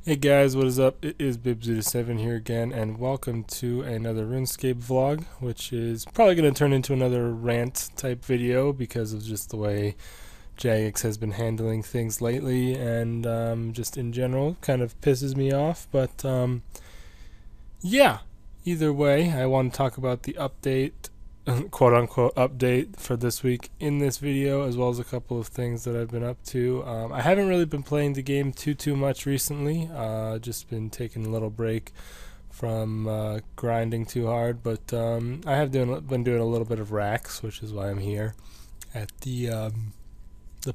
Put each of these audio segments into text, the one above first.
Hey guys, what is up? It is Bib07 here again, and welcome to another RuneScape vlog, which is probably going to turn into another rant type video because of just the way Jagex has been handling things lately, and just in general kind of pisses me off. But yeah, either way, I want to talk about the update, quote unquote update for this week in this video, as well as a couple of things that I've been up to. I haven't really been playing the game too much recently. Just been taking a little break from grinding too hard, but I have been doing a little bit of racks, which is why I'm here at the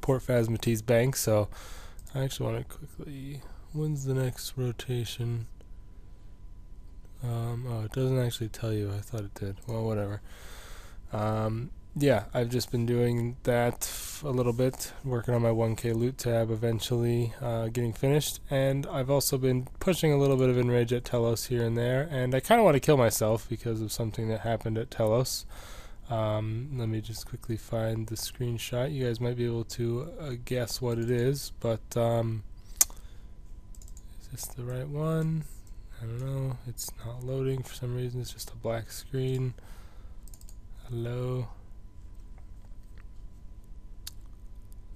Port Phasmates Bank. So I actually want to quickly. When's the next rotation? Oh, it doesn't actually tell you. I thought it did. Well, whatever. Yeah, I've just been doing that a little bit, working on my 1K loot tab, eventually getting finished, and I've also been pushing a little bit of enrage at Telos here and there, and I kind of want to kill myself because of something that happened at Telos. Let me just quickly find the screenshot. You guys might be able to guess what it is, but is this the right one? I don't know. It's not loading for some reason. It's just a black screen. Hello.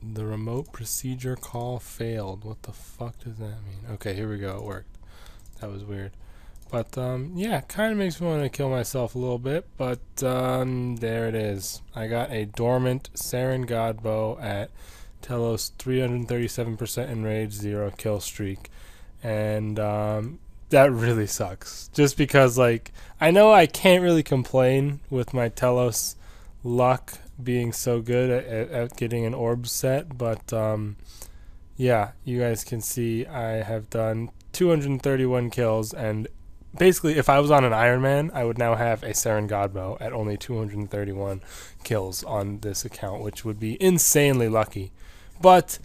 The remote procedure call failed. What the fuck does that mean? Okay, here we go. It worked. That was weird. But yeah, kind of makes me want to kill myself a little bit. But there it is. I got a dormant Saren God bow at Telos, 337% enrage, 0 kill streak, and that really sucks. Just because, like, I know I can't really complain with my Telos luck being so good at getting an orb set, but yeah, you guys can see I have done 231 kills, and basically, if I was on an Iron Man, I would now have a Saren Godbow at only 231 kills on this account, which would be insanely lucky. But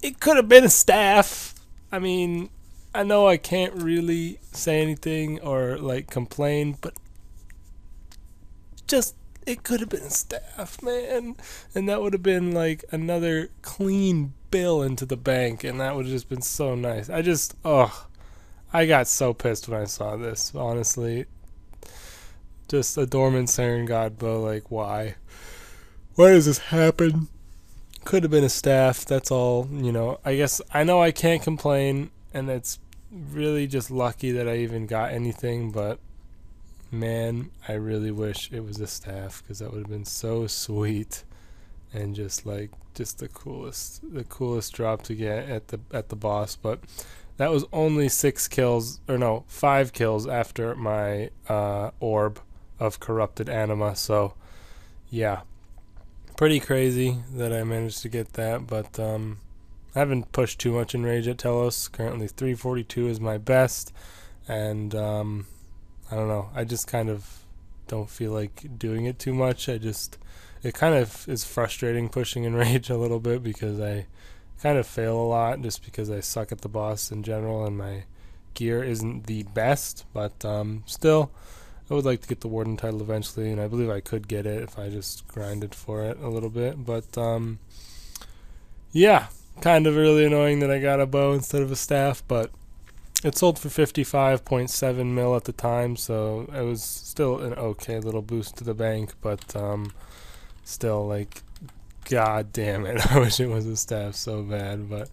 it could have been a staff. I mean, I know I can't really say anything or like complain, but just it could have been a staff, man, and that would have been like another clean bill into the bank, and that would have just been so nice. I got so pissed when I saw this, honestly. Just a dormant Saren God bow, like, why? Why does this happen? Could have been a staff, that's all, you know. I guess I know I can't complain, and it's really just lucky that I even got anything, but man, I really wish it was a staff, because that would have been so sweet, and just like the coolest drop to get at the boss. But that was only 5 kills after my orb of corrupted anima. So yeah, pretty crazy that I managed to get that. But I haven't pushed too much in rage at Telos. Currently 342 is my best, and I don't know, I just kind of don't feel like doing it too much. It kind of is frustrating pushing in rage a little bit because I kind of fail a lot just because I suck at the boss in general and my gear isn't the best. But still, I would like to get the Warden title eventually, and I believe I could get it if I just grinded for it a little bit. But yeah, kind of really annoying that I got a bow instead of a staff, but it sold for 55.7 mil at the time, so it was still an okay little boost to the bank, but still, like, god damn it, I wish it was a staff so bad. But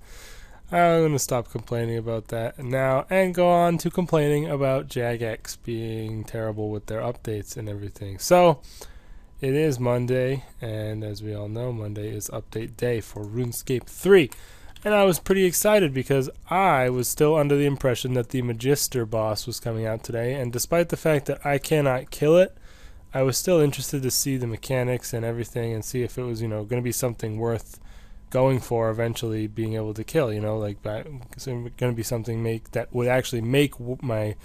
I'm going to stop complaining about that now and go on to complaining about Jagex being terrible with their updates and everything. So, it is Monday, and as we all know, Monday is update day for RuneScape 3. And I was pretty excited because I was still under the impression that the Magister boss was coming out today, and despite the fact that I cannot kill it, I was still interested to see the mechanics and everything and see if it was, going to be something worth going for eventually being able to kill, like going to be something that would actually make my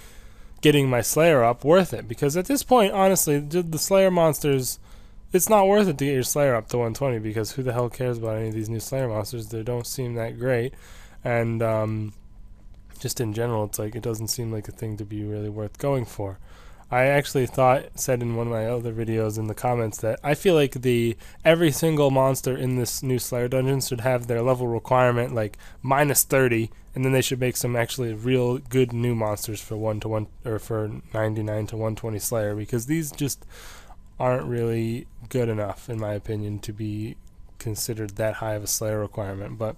getting my Slayer up worth it. Because at this point, honestly, the Slayer monsters, it's not worth it to get your Slayer up to 120 because who the hell cares about any of these new Slayer monsters? They don't seem that great, and just in general, it's like it doesn't seem like a thing to be really worth going for. I actually said in one of my other videos in the comments that I feel like every single monster in this new Slayer dungeon should have their level requirement like -30, and then they should make some actually real good new monsters for 1-1 or for 99 to 120 Slayer, because these just aren't really good enough in my opinion to be considered that high of a Slayer requirement. But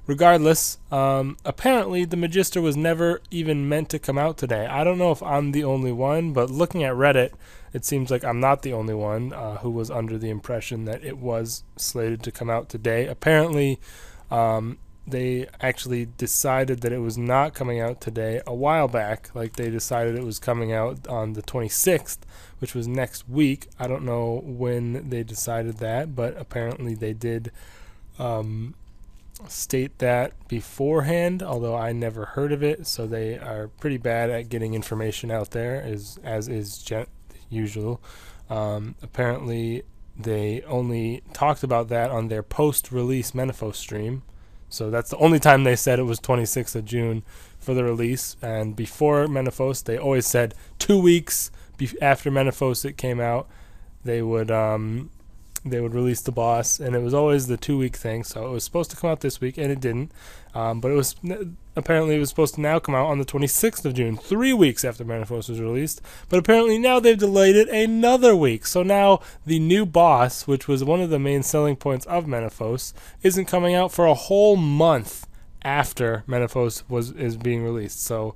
regardless, apparently the Magister was never even meant to come out today. I don't know if I'm the only one, but looking at Reddit, it seems like I'm not the only one who was under the impression that it was slated to come out today. Apparently, they actually decided that it was not coming out today a while back. Like, they decided it was coming out on the 26th, which was next week. I don't know when they decided that, but apparently they did state that beforehand, although I never heard of it. So they are pretty bad at getting information out there, as is usual. Apparently they only talked about that on their post-release Menifos stream, so that's the only time they said it was 26th of June for the release. And before Menifos, they always said 2 weeks after Menifos it came out, they would release the boss, and it was always the 2-week thing. So it was supposed to come out this week, and it didn't. But it was apparently it was supposed to now come out on the 26th of June, 3 weeks after Menifos was released. But apparently now they've delayed it another week. So now the new boss, which was one of the main selling points of Menifos, isn't coming out for a whole month after Menifos is being released. So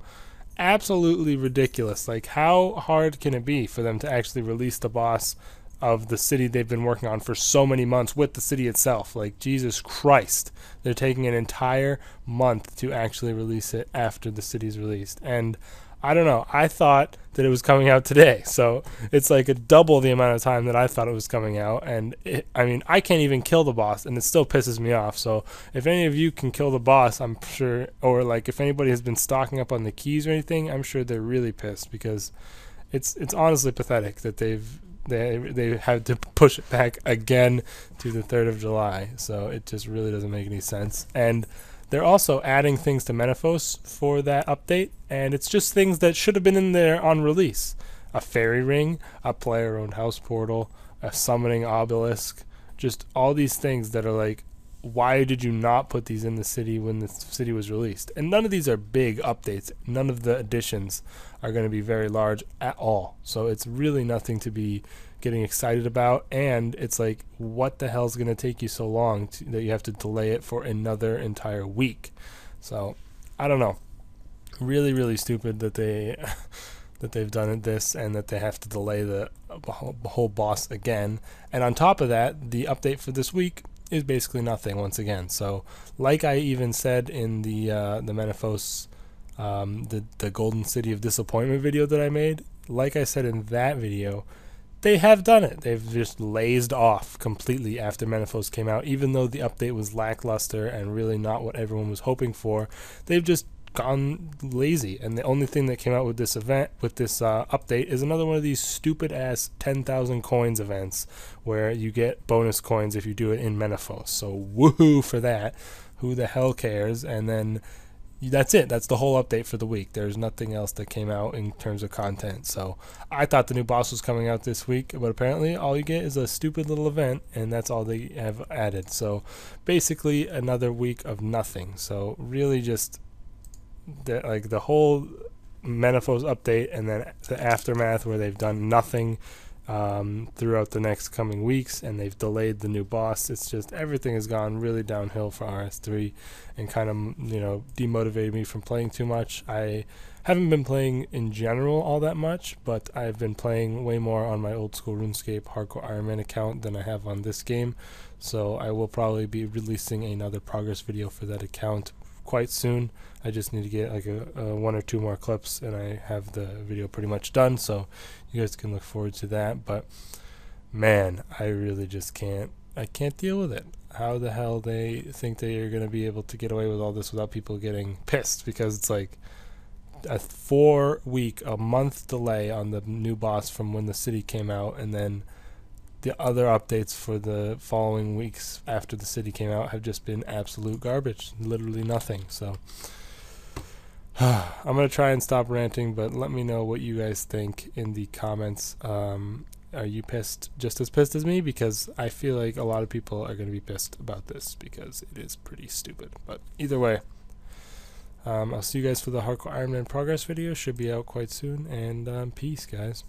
absolutely ridiculous. Like, how hard can it be for them to actually release the boss of the city they've been working on for so many months with the city itself? Like, Jesus Christ, they're taking an entire month to actually release it after the city's released. And I don't know, I thought that it was coming out today, so it's like a double the amount of time that I thought it was coming out. And I mean, I can't even kill the boss, and it still pisses me off. So if any of you can kill the boss, I'm sure, or like if anybody has been stocking up on the keys or anything, I'm sure they're really pissed, because it's honestly pathetic that they had to push it back again to the 3rd of July. So it just really doesn't make any sense. And they're also adding things to Menifos for that update, and it's just things that should have been in there on release. A fairy ring, a player-owned house portal, a summoning obelisk, just all these things that are like, why did you not put these in the city when the city was released? And none of these are big updates. None of the additions are going to be very large at all. So it's really nothing to be getting excited about. And it's like, what the hell is going to take you so long that you have to delay it for another entire week? So I don't know. Really, really stupid that they've done this, and that they have to delay the whole boss again. And on top of that, the update for this week is basically nothing once again. So like I even said in the Menifos, the Golden City of Disappointment video that I made, like I said in that video, they have done it. They've just lazed off completely after Menifos came out. Even though the update was lackluster and really not what everyone was hoping for, they've just gone lazy. And the only thing that came out with this update is another one of these stupid ass 10,000 coins events where you get bonus coins if you do it in Menifos. So woohoo for that. Who the hell cares? And then that's it. That's the whole update for the week. There's nothing else that came out in terms of content. So I thought the new boss was coming out this week, but apparently all you get is a stupid little event, and that's all they have added. So basically another week of nothing. So really just the whole Menifos update, and then the aftermath where they've done nothing throughout the next coming weeks, and they've delayed the new boss. It's just everything has gone really downhill for RS3, and kind of demotivated me from playing too much. I haven't been playing in general all that much, but I've been playing way more on my old school RuneScape Hardcore Iron Man account than I have on this game. So I will probably be releasing another progress video for that account quite soon. I just need to get like a 1 or 2 more clips, and I have the video pretty much done, so you guys can look forward to that. But man, I really just can't deal with it. How the hell they think they are going to be able to get away with all this without people getting pissed? Because it's like a 4-week, a month delay on the new boss from when the city came out, and then the other updates for the following weeks after the city came out have just been absolute garbage. Literally nothing. So I'm gonna try and stop ranting, but let me know what you guys think in the comments. Are you pissed, just as pissed as me? Because I feel like a lot of people are gonna be pissed about this because it is pretty stupid. But either way, I'll see you guys for the Hardcore Iron Man progress video. Should be out quite soon. And peace, guys.